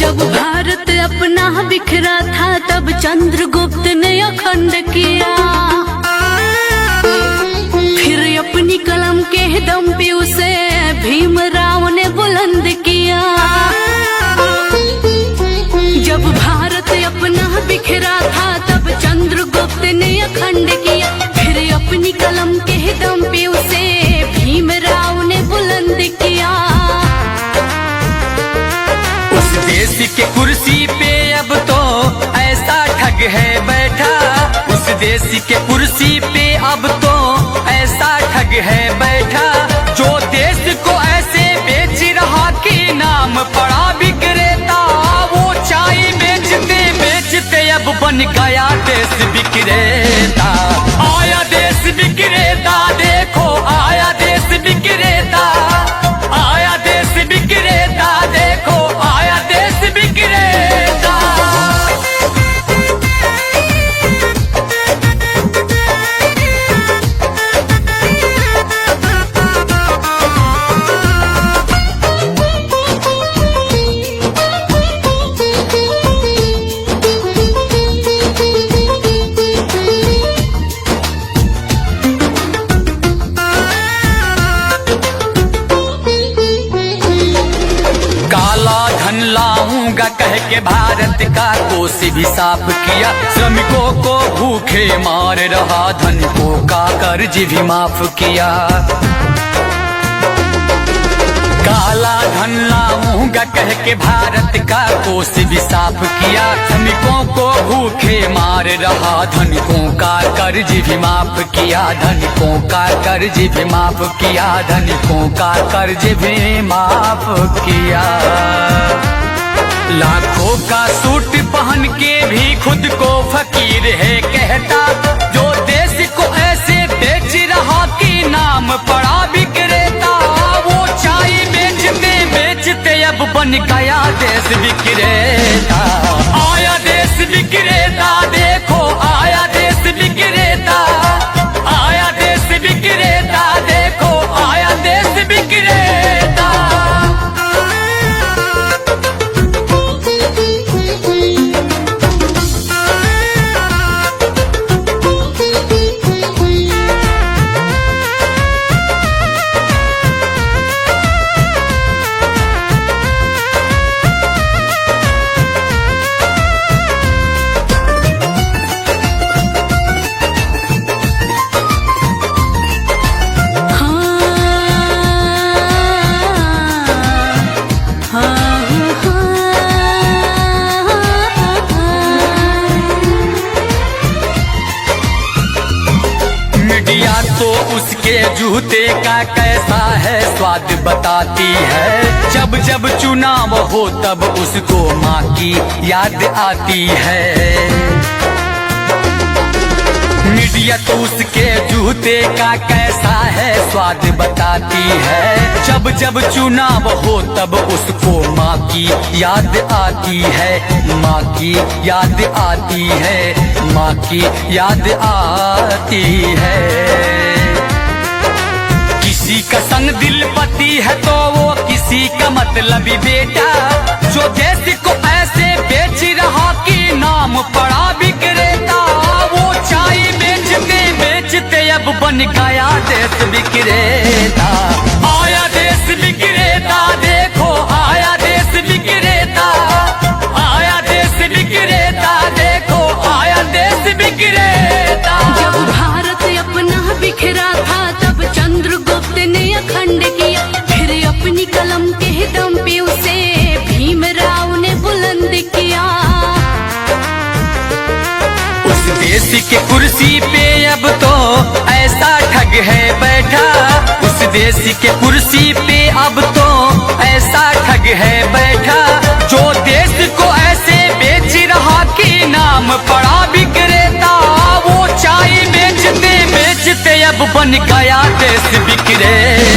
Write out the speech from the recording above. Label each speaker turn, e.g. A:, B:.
A: जब भारत अपना बिखरा था तब चंद्रगुप्त ने अखंड किया, फिर अपनी कलम के दम पे उसे भीमराव ने बुलंद किया। जब भारत अपना बिखरा था तब चंद्रगुप्त ने अखंड किया, फिर अपनी कलम के दम पे उसे भीमराव ने बुलंद किया।
B: उस देश के कुर्सी पे अब तो ऐसा ठग है बैठा, उस देश के कुर्सी पे अब तो ऐसा ठग है बैठा, जो देश को ऐसे बेच रहा कि नाम पड़ा विक्रेता। वो चाय बेचते बेचते अब बन गया देश विक्रेता। आया देश विक्रेता, देखो आया देश विक्रेता, आया देश विक्रेता, देखो आया देश विक्रेता। लाऊंगा कह के भारत का कोष भी साफ किया, श्रमिकों को भूखे मार रहा, धनिकों का कर्ज भी माफ किया। काला धन लाऊंगा कह के भारत का कोष भी साफ किया, श्रमिकों को भूखे मार रहा, धनिकों का कर्ज भी माफ किया, धनिकों का कर्ज भी माफ किया, धनिकों का कर्ज भी माफ किया। लाखों का सूट पहन के भी खुद को फकीर है कहता, जो देश को ऐसे बेच रहा कि नाम पड़ा विक्रेता। वो चाय बेचते बेचते अब बन गया देश विक्रेता। आया देश विक्रेता, देखो आया देश विक्रेता, आया देश विक्रेता, देखो आया देश विक्रेता। तो उसके जूते का कैसा है स्वाद बताती है, जब जब चुनाव हो तब उसको माँ की याद आती है। मीडिया तो उसके जूते का कैसा है स्वाद बताती है, जब जब चुनाव हो तब उसको माँ की याद आती है, माँ की याद आती है, माँ की याद आती है। किसी का संग दिल पति है तो वो किसी का मतलबी बेटा, जो देश को ऐसे बेच रहा कि नाम पड़ा विक्रेता। वो चाय बेचते बेचते अब बन गया देश विक्रेता। आया देश विक्रेता, देखो आया देश विक्रेता, आया देश विक्रेता, देखो आया देश विक्रेता।
A: जब भारत अपना बिखरा था तब चंद्रगुप्त ने अखंड किया, फिर अपनी कलम के दम पे उसे भीमराव ने बुलंद किया।
B: उस देश के कुर्सी पे अब तो ऐसा ठग है बैठा, उस देश के कुर्सी पे अब तो ऐसा ठग है बैठा, जो देश को ऐसे बेच रहा कि नाम पड़ा विक्रेता। वो चाय बेचते बेचते अब बन गया देश विक्रेता।